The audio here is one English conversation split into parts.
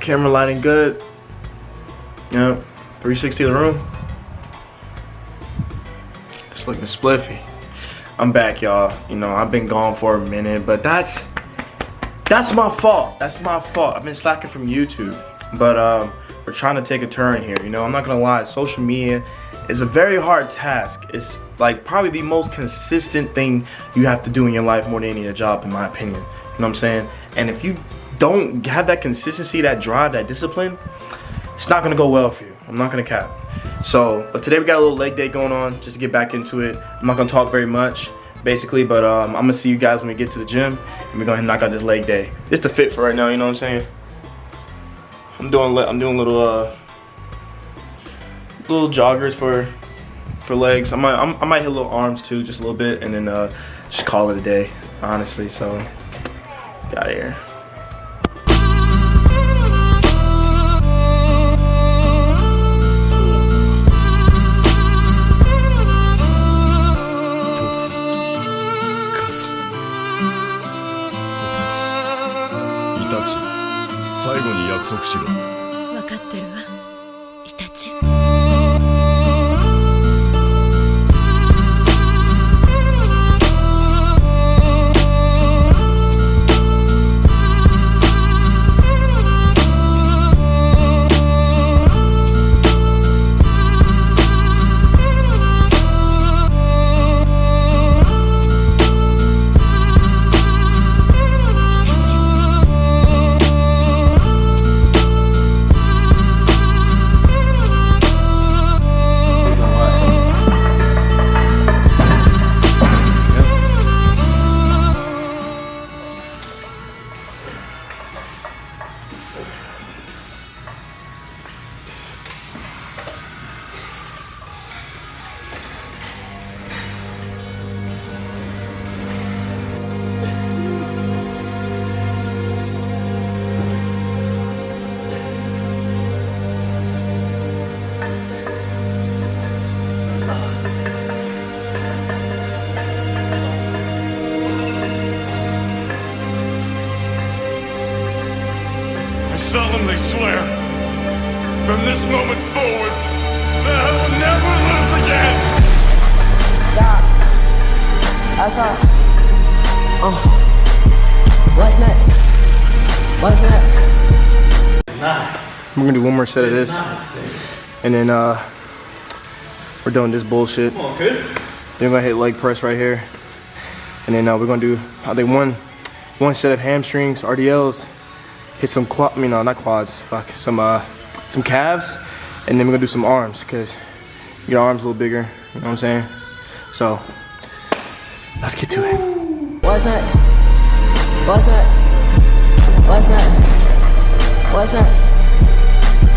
Camera lighting good. Yep. 360 the room. It's looking spliffy. I'm back, y'all. You know, I've been gone for a minute, but that's my fault. That's my fault. I've been slacking from YouTube. But we're trying to take a turn here. You know, I'm not gonna lie, social media is a very hard task. It's like probably the most consistent thing you have to do in your life more than any other job, in my opinion. You know what I'm saying? And if you don't have that consistency, that drive, that discipline, it's not gonna go well for you. I'm not gonna cap. So, but today we got a little leg day going on, just to get back into it. I'm not gonna talk very much, basically, but I'm gonna see you guys when we get to the gym, and we're gonna knock out this leg day. It's the fit for right now, you know what I'm saying? I'm doing little joggers for legs. I might hit little arms too, just a little bit, and then just call it a day, honestly. So, get out of here. I solemnly swear, from this moment forward, that I will never lose again. Yeah, that's all. What's next? What's next? We're gonna do one more set of this, and then we're doing this bullshit. Then we're gonna hit leg press right here, and then we're gonna do, I think, one set of hamstrings, RDLs. Hit some not quads, fuck, some calves, and then we're gonna do some arms, cause your arms a little bigger, you know what I'm saying? So, let's get to it. What's next? What's next? What's next? What's next?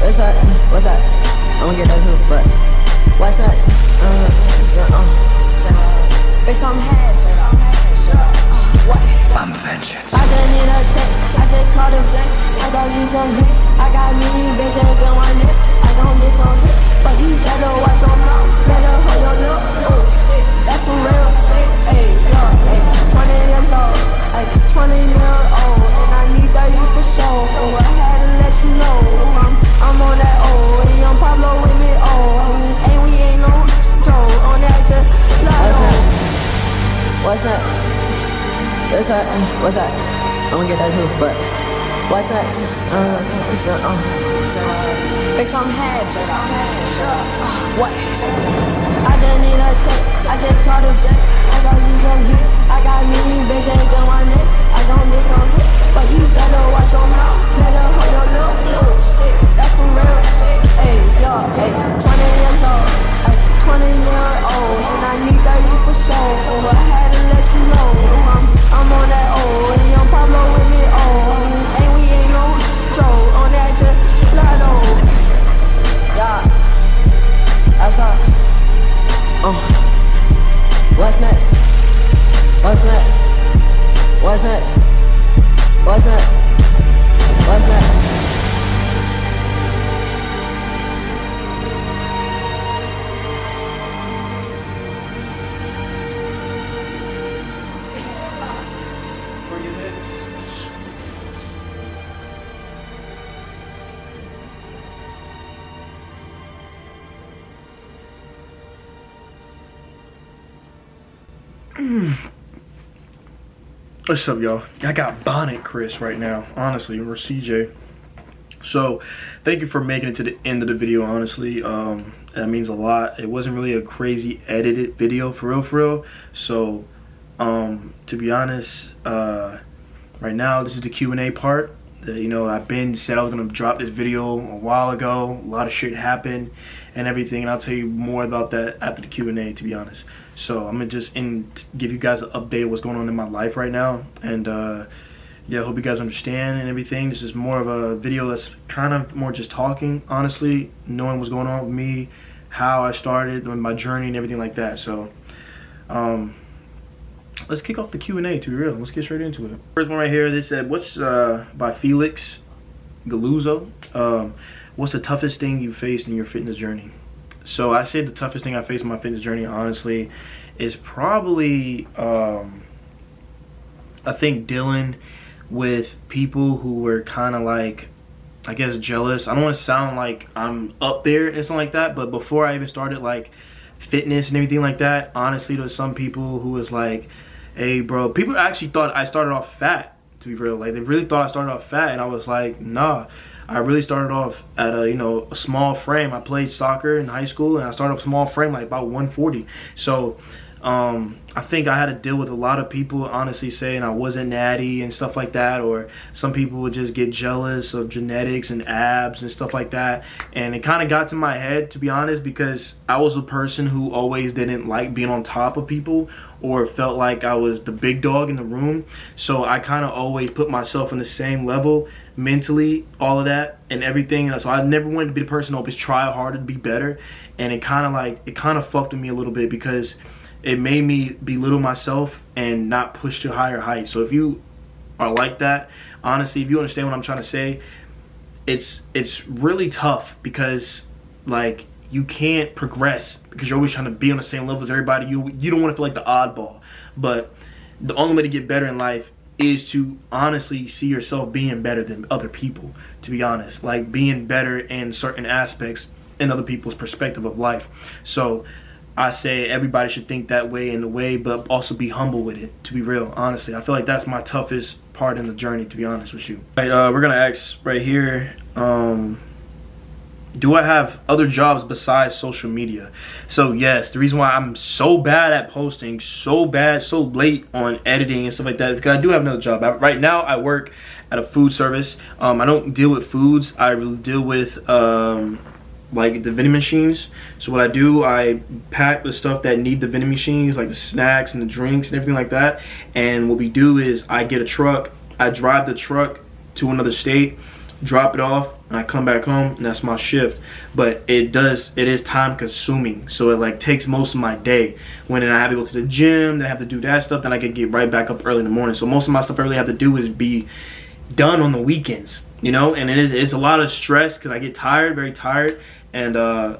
What's that? What's that? I'm gonna get that too, but what's next? Bitch, I'm head. What? I'm vengeance. I just need a check, I just called a check. I got you some hit, I got many bitches in one hit. I don't miss on hit, but you better watch your mouth, better hold your lip. Oh shit, that's some real shit. Hey, yo, hey, 20 years old, like 20 years old, and I need 30 for sure. Oh, I had to let you know, I'm on that old, and young Pablo with me, oh, and we ain't no Joe on that just What's next? What's that? What's that? I'm gonna get that too, but what's next? Bitch, I'm head. What? I just need a check. I just called a check. I got you some hit. I got many bitches in one hit. I don't miss on hit, but you better watch your mouth. Better hold your little shit. That's some real shit. Hey, yo, hey, 20 years old, like 20 years old, and I need 30 for sure. Oh, I had to let you know, I'm on that old, and young Pablo with me, oh, and we ain't no Joe on that gelato. Yeah, that's all. What's next? What's next? What's next? What's next? What's up, y'all? I got Bonnet Chris right now, honestly, or CJ. So, thank you for making it to the end of the video, honestly. That means a lot. It wasn't really a crazy edited video, for real. So, to be honest, right now, this is the Q&A part. You know, I've been said I was going to drop this video a while ago. A lot of shit happened and everything, and I'll tell you more about that after the Q&A, to be honest. So I'm going to just give you guys an update of what's going on in my life right now. And yeah, I hope you guys understand and everything. This is more of a video that's kind of more just talking, honestly, knowing what's going on with me, how I started, my journey and everything like that. So let's kick off the Q&A, to be real. Let's get straight into it. First one right here, they said, what's by Felix Galuzzo. What's the toughest thing you faced in your fitness journey? So I say the toughest thing I faced in my fitness journey, honestly, is probably, I think, dealing with people who were kind of like, I guess, jealous. I don't want to sound like I'm up there and something like that, but before I even started like fitness and everything like that, honestly, there was some people who was like, hey bro, people actually thought I started off fat, to be real. Like, they really thought I started off fat, and I was like, nah. I really started off at a, you know, a small frame. I played soccer in high school, and I started off small frame, like about 140. So I think I had to deal with a lot of people honestly saying I wasn't natty and stuff like that, or some people would just get jealous of genetics and abs and stuff like that. And it kind of got to my head, to be honest, because I was a person who always didn't like being on top of people or felt like I was the big dog in the room. So I kind of always put myself on the same level mentally, all of that and everything. And so I never wanted to be the person who always try harder to be better. And it kind of fucked with me a little bit, because it made me belittle myself and not push to higher heights. So if you are like that, honestly, if you understand what I'm trying to say, it's really tough, because like you can't progress because you're always trying to be on the same level as everybody. You don't want to feel like the oddball. But the only way to get better in life is to honestly see yourself being better than other people, to be honest. Like being better in certain aspects in other people's perspective of life. So I say everybody should think that way in a way, but also be humble with it, to be real, honestly. I feel like that's my toughest part in the journey, to be honest with you. Right, we're going to ask right here, do I have other jobs besides social media? So yes, the reason why I'm so bad at posting, so late on editing and stuff like that, is because I do have another job. Right now, I work at a food service. I don't deal with foods. I really deal with like the vending machines. So what I do, I pack the stuff that need the vending machines, like the snacks and the drinks and everything like that. And what we do is I get a truck, I drive the truck to another state, drop it off, and I come back home, and that's my shift. But it is time consuming, so it like takes most of my day. When I have to go to the gym, then I have to do that stuff, then I can get right back up early in the morning. So most of my stuff I really have to do is be done on the weekends, you know. And it's a lot of stress because I get tired, very tired. And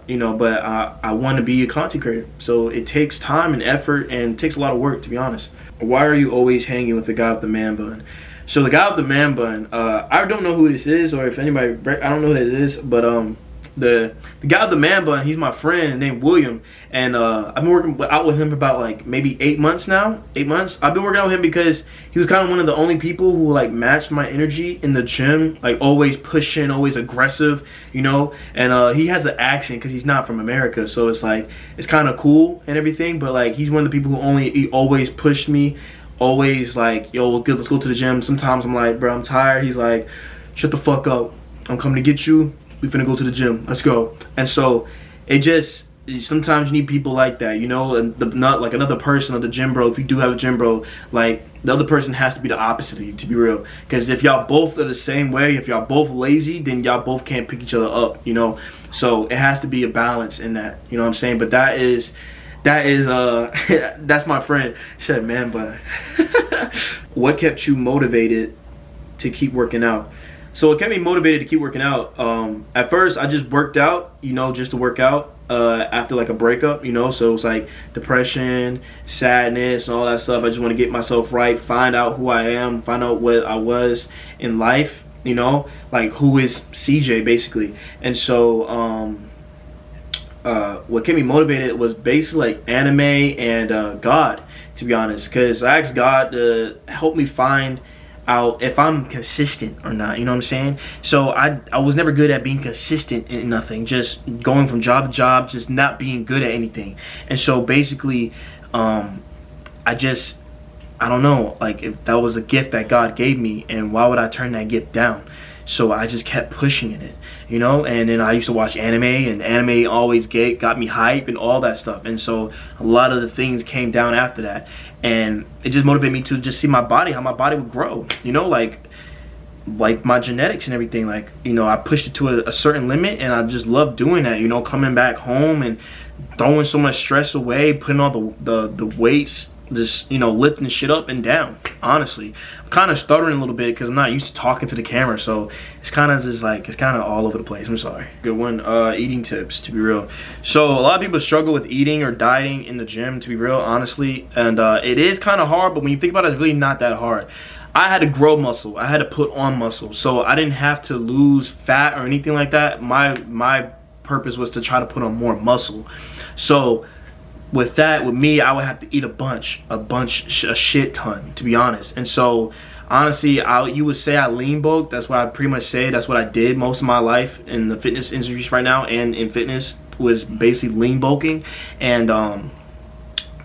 you know, but I want to be a content creator, so it takes time and effort and it takes a lot of work, to be honest. Why are you always hanging with the guy with the man bun? So the guy with the man bun, I don't know who this is, or if anybody, I don't know who that is, but the guy with the man bun, he's my friend named William, and I've been working out with him for about like maybe 8 months now. 8 months. I've been working out with him because he was kind of one of the only people who like matched my energy in the gym, like always pushing, always aggressive, you know. And he has an accent because he's not from America, so it's like it's kind of cool and everything. But like he's one of the people who he always pushed me. Always like, yo, good, let's go to the gym. Sometimes I'm like, bro, I'm tired. He's like, shut the fuck up. I'm coming to get you. We finna go to the gym. Let's go. And so it just, sometimes you need people like that, you know, and not like another person or the gym bro. If you do have a gym bro, like the other person has to be the opposite of you, to be real. Because if y'all both are the same way, if y'all both lazy, then y'all both can't pick each other up, you know. So it has to be a balance in that, you know what I'm saying? But that is that's my friend. He said, man, but what kept you motivated to keep working out? So it kept me motivated to keep working out. At first I just worked out, you know, just to work out after like a breakup, you know. So it was like depression, sadness, and all that stuff. I just want to get myself right, find out who I am, find out what I was in life, you know, like who is CJ basically. And so what kept me motivated was basically like anime and God, to be honest, because I asked God to help me find out if I'm consistent or not, you know what I'm saying? So I was never good at being consistent in nothing, just going from job to job, just not being good at anything. And so basically, I don't know, like, if that was a gift that God gave me, and why would I turn that gift down? So I just kept pushing in it, you know. And then I used to watch anime, and anime always got me hype and all that stuff. And so a lot of the things came down after that, and it just motivated me to just see my body, how my body would grow, you know, like my genetics and everything. Like, you know, I pushed it to a certain limit, and I just love doing that, you know, coming back home and throwing so much stress away, putting all the weights, just, you know, lifting shit up and down. Honestly, I'm kind of stuttering a little bit because I'm not used to talking to the camera, so it's kind of just like, it's kind of all over the place. I'm sorry. Good one. Eating tips, to be real. So a lot of people struggle with eating or dieting in the gym, to be real, honestly, and it is kind of hard, but when you think about it, it's really not that hard. I had to grow muscle. I had to put on muscle, so I didn't have to lose fat or anything like that. My purpose was to try to put on more muscle. So with me, I would have to eat a shit ton, to be honest. And so honestly, you would say I lean bulk. That's what I pretty much say. That's what I did most of my life in the fitness industry right now, and in fitness, was basically lean bulking. And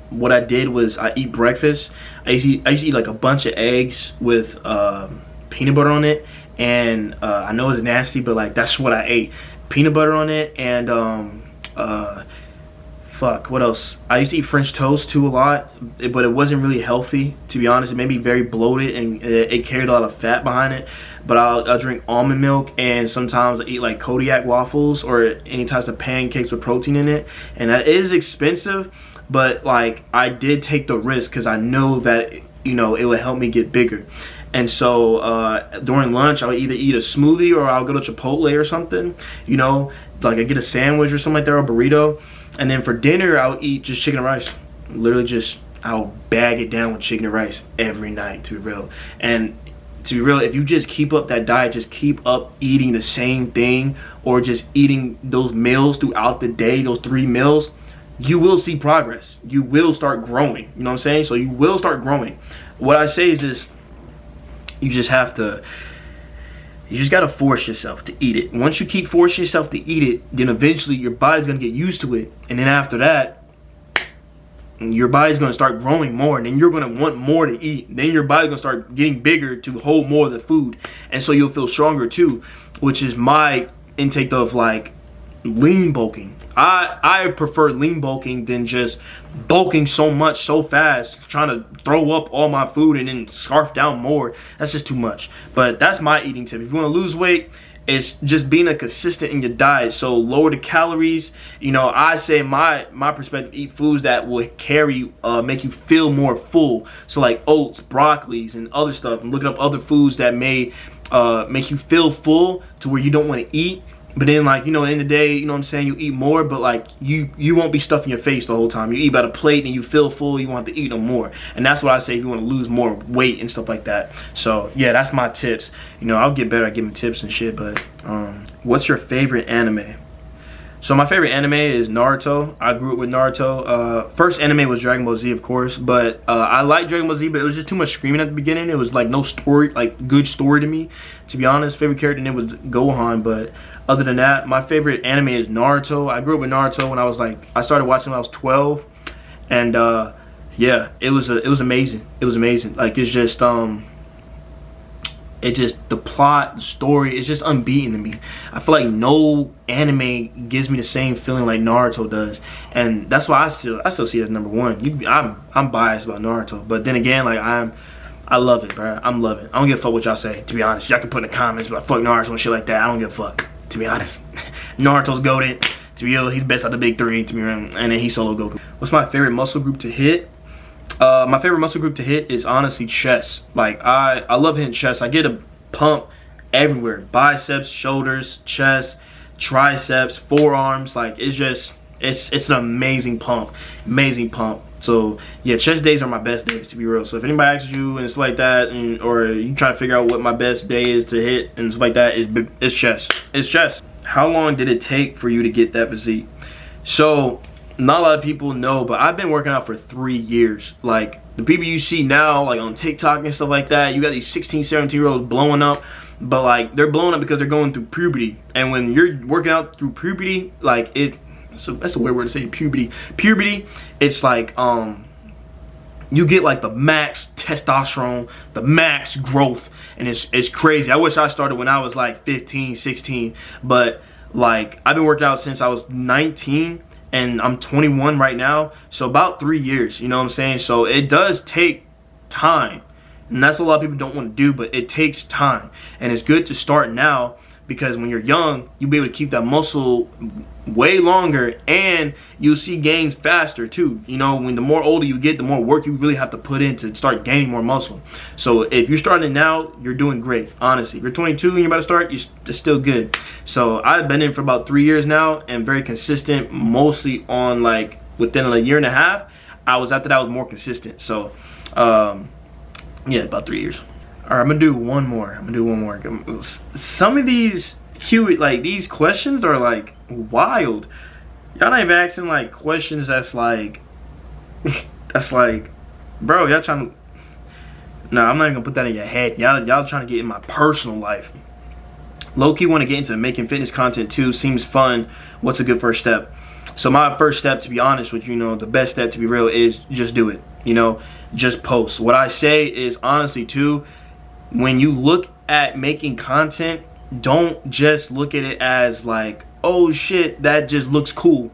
what I did was I eat breakfast. I used to eat like a bunch of eggs with peanut butter on it, and I know it's nasty, but like, that's what I ate. Peanut butter on it, and what else? I used to eat French toast too a lot, but it wasn't really healthy, to be honest. It made me very bloated, and it carried a lot of fat behind it. But I'll drink almond milk, and sometimes I eat like Kodiak waffles or any types of pancakes with protein in it. And that is expensive, but like, I did take the risk because I know that, you know, it would help me get bigger. And so during lunch, I would either eat a smoothie or I'll go to Chipotle or something, you know, like I get a sandwich or something like that, or a burrito. And then for dinner, I'll eat just chicken and rice. Literally I'll bag it down with chicken and rice every night, to be real. And to be real, if you just keep up that diet, just keep up eating the same thing, or just eating those meals throughout the day, those 3 meals, you will see progress. You will start growing, you know what I'm saying? So you will start growing. What I say is this: you just gotta force yourself to eat it. Once you keep forcing yourself to eat it, then eventually your body's gonna get used to it. And then after that, your body's gonna start growing more, and then you're gonna want more to eat. Then your body's gonna start getting bigger to hold more of the food. And so you'll feel stronger too, which is my intake of like lean bulking. I prefer lean bulking than just bulking so much so fast, trying to throw up all my food and then scarf down more. That's just too much. But that's my eating tip. If you want to lose weight, it's just being consistent in your diet. So lower the calories. You know, I say my perspective, eat foods that will make you feel more full. So like oats, broccolis, and other stuff. And looking up other foods that may make you feel full to where you don't want to eat. But then, like, you know, at the end of the day, you know what I'm saying, you eat more, but like, you won't be stuffing your face the whole time. You eat by the plate and you feel full, you want to eat no more. And that's why I say if you want to lose more weight and stuff like that. So yeah, that's my tips. You know, I'll get better at giving tips and shit, but what's your favorite anime? So my favorite anime is Naruto. I grew up with Naruto. First anime was Dragon Ball Z, of course, but I liked Dragon Ball Z, but it was just too much screaming at the beginning. It was like no story, like good story to me, to be honest. Favorite character in it was Gohan, but other than that, my favorite anime is Naruto. I grew up with Naruto when I started watching when I was 12, and yeah, it was amazing. It was amazing. Like, it's just the plot, the story, it's just unbeaten to me. I feel like no anime gives me the same feeling like Naruto does, and that's why I still see it as number one. I'm biased about Naruto, but then again, like, I love it, bro. I'm loving it. I don't give a fuck what y'all say, to be honest. Y'all can put in the comments like fuck Naruto and shit like that. I don't give a fuck, to be honest. Naruto's goated. To be real, he's best out of the big three, to be real, and then he's solo Goku. What's my favorite muscle group to hit? My favorite muscle group to hit is honestly chest. Like, I love hitting chest. I get a pump everywhere. Biceps, shoulders, chest, triceps, forearms. Like, it's an amazing pump. Amazing pump. So yeah, chest days are my best days, to be real. So if anybody asks you and it's like that, or you try to figure out what my best day is to hit and stuff like that, it's chest. It's chest. How long did it take for you to get that physique? So not a lot of people know, but I've been working out for 3 years. Like, the people you see now, like on TikTok and stuff like that, you got these 16, 17-year-olds blowing up, but like, they're blowing up because they're going through puberty. And when you're working out through puberty, like, that's a weird word to say, puberty. Puberty, it's like, you get like the max testosterone, the max growth, and it's crazy. I wish I started when I was like 15, 16, but like, I've been working out since I was 19, and I'm 21 right now, so about 3 years, you know what I'm saying? So it does take time, and that's what a lot of people don't want to do, but it takes time, and it's good to start now, because when you're young, you'll be able to keep that muscle way longer, and you'll see gains faster too. You know, when the more older you get, the more work you really have to put in to start gaining more muscle. So if you're starting now, you're doing great, honestly. If you're 22 and you're about to start, you're still good. So I've been in for about 3 years now, and very consistent, mostly on like within a year and a half. After that I was more consistent. So yeah, about 3 years. All right, I'm gonna do one more. Some of these these questions are like wild. Y'all not even asking like questions that's like, bro, y'all trying to, no, I'm not even gonna put that in your head. Y'all trying to get in my personal life. Low-key want to get into making fitness content too. Seems fun. What's a good first step? So my first step, to be honest with you, the best step, to be real, is just do it. Just post. What I say is, honestly too, when you look at making content, don't just look at it as like, oh shit, that just looks cool.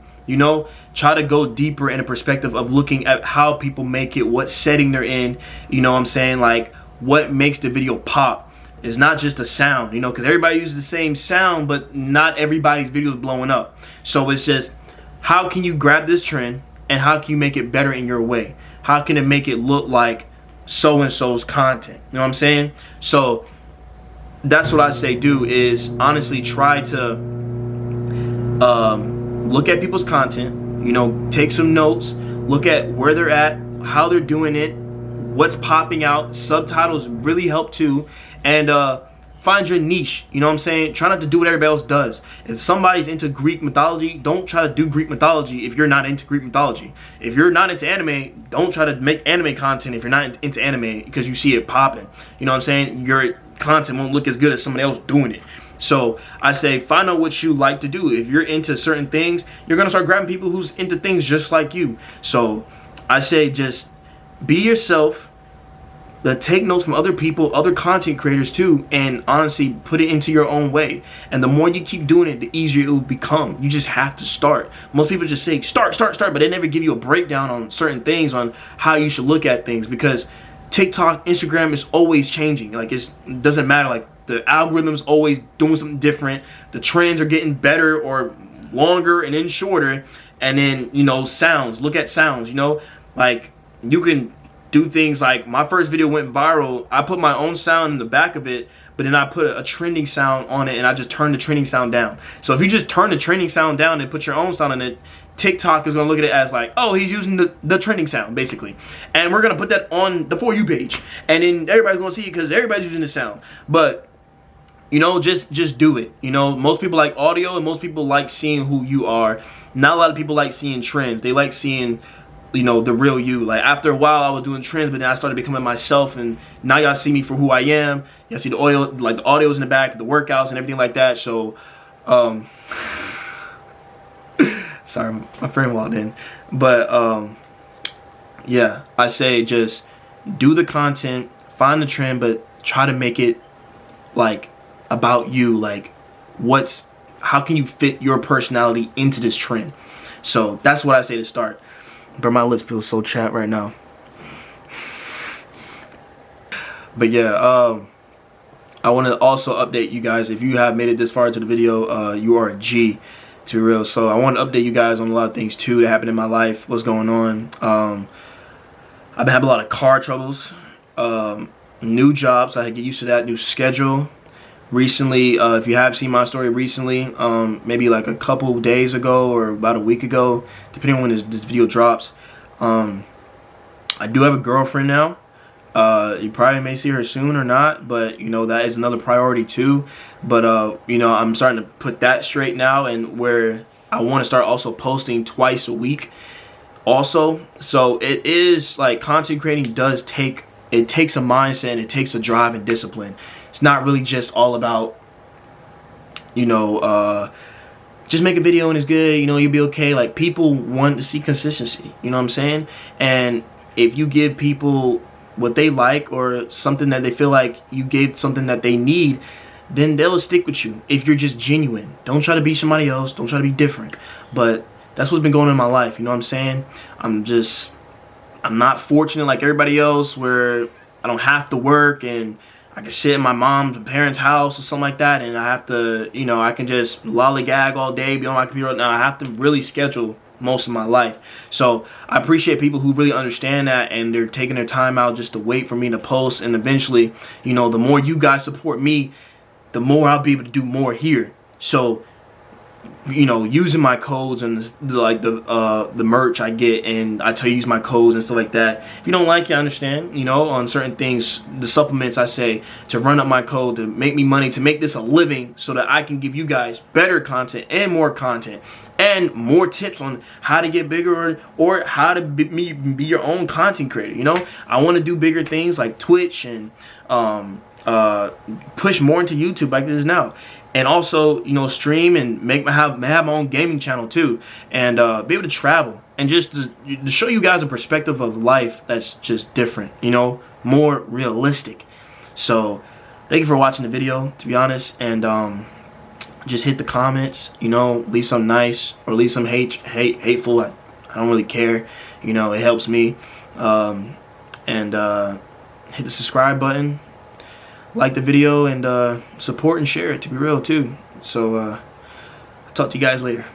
Try to go deeper in a perspective of looking at how people make it, what setting they're in, you know what I'm saying, like what makes the video pop. It's not just a sound, because everybody uses the same sound, but not everybody's video is blowing up. So it's just, how can you grab this trend and how can you make it better in your way? How can it make it look like so-and-so's content? You know what I'm saying? So that's what I say do, is honestly try to look at people's content, take some notes, look at where they're at, how they're doing it, what's popping out. Subtitles really help too, and find your niche. You know what I'm saying? Try not to do what everybody else does. If somebody's into Greek mythology, don't try to do Greek mythology if you're not into Greek mythology. If you're not into anime, don't try to make anime content if you're not into anime because you see it popping. You know what I'm saying? Your content won't look as good as somebody else doing it. So I say find out what you like to do. If you're into certain things, you're gonna start grabbing people who's into things just like you. So I say just be yourself. Take notes from other people, other content creators too, and honestly put it into your own way. And the more you keep doing it, the easier it will become. You just have to start. Most people just say start, but they never give you a breakdown on certain things, on how you should look at things, because TikTok, Instagram is always changing. Like, it doesn't matter. Like, the algorithm's always doing something different. The trends are getting better or longer and then shorter. And then, sounds. Look at sounds, like you can do things like, my first video went viral. I put my own sound in the back of it, but then I put a trending sound on it, and I just turned the trending sound down. So if you just turn the trending sound down and put your own sound in it, TikTok is gonna look at it as like, oh, he's using the trending sound, basically. And we're gonna put that on the For You page, and then everybody's gonna see it because everybody's using the sound. But just do it. Most people like audio, and most people like seeing who you are. Not a lot of people like seeing trends. They like seeing the real you. Like, after a while I was doing trends, but then I started becoming myself, and now y'all see me for who I am. Y'all see the audio, like the audio's in the back, the workouts and everything like that. So sorry, my friend walked in. But yeah, I say just do the content, find the trend, but try to make it like about you. Like, how can you fit your personality into this trend? So that's what I say to start. But my lips feel so chapped right now. But yeah, I want to also update you guys. If you have made it this far into the video, you are a G, to be real. So I want to update you guys on a lot of things too that happened in my life, what's going on. I've been having a lot of car troubles, new jobs, so I had to get used to that, new schedule. Recently, if you have seen my story recently, maybe like a couple days ago or about a week ago, depending on when this video drops, I do have a girlfriend now. You probably may see her soon or not, but that is another priority too. But I'm starting to put that straight now, and where I want to start also posting twice a week also. So it is like, content creating does take, it takes a mindset and it takes a drive and discipline. It's not really just all about, you know, just make a video and it's good, you know, you'll be okay. Like, people want to see consistency, you know what I'm saying? And if you give people what they like, or something that they feel like you gave something that they need, then they'll stick with you if you're just genuine. Don't try to be somebody else, don't try to be different. But that's what's been going on in my life, you know what I'm saying? I'm not fortunate like everybody else, where I don't have to work and I can sit in my mom's parents' house or something like that, and I have to, you know, I can just lollygag all day, be on my computer. Now I have to really schedule most of my life. So I appreciate people who really understand that, and they're taking their time out just to wait for me to post. And eventually, you know, the more you guys support me, the more I'll be able to do more here. So, you know, using my codes and the merch I get, and I tell you use my codes and stuff like that. If you don't like it, I understand. You know, on certain things, the supplements I say to run up my code, to make me money, to make this a living, so that I can give you guys better content and more tips on how to get bigger, or how to be your own content creator. You know, I want to do bigger things like Twitch, and push more into YouTube like this now. And also, you know, stream and have my own gaming channel too, and be able to travel, and just to show you guys a perspective of life that's just different, you know, more realistic. So thank you for watching the video, to be honest, and just hit the comments, you know, leave some nice or leave some hateful. I don't really care, you know, it helps me. And hit the subscribe button, like the video, and support and share it, to be real too. So I'll talk to you guys later.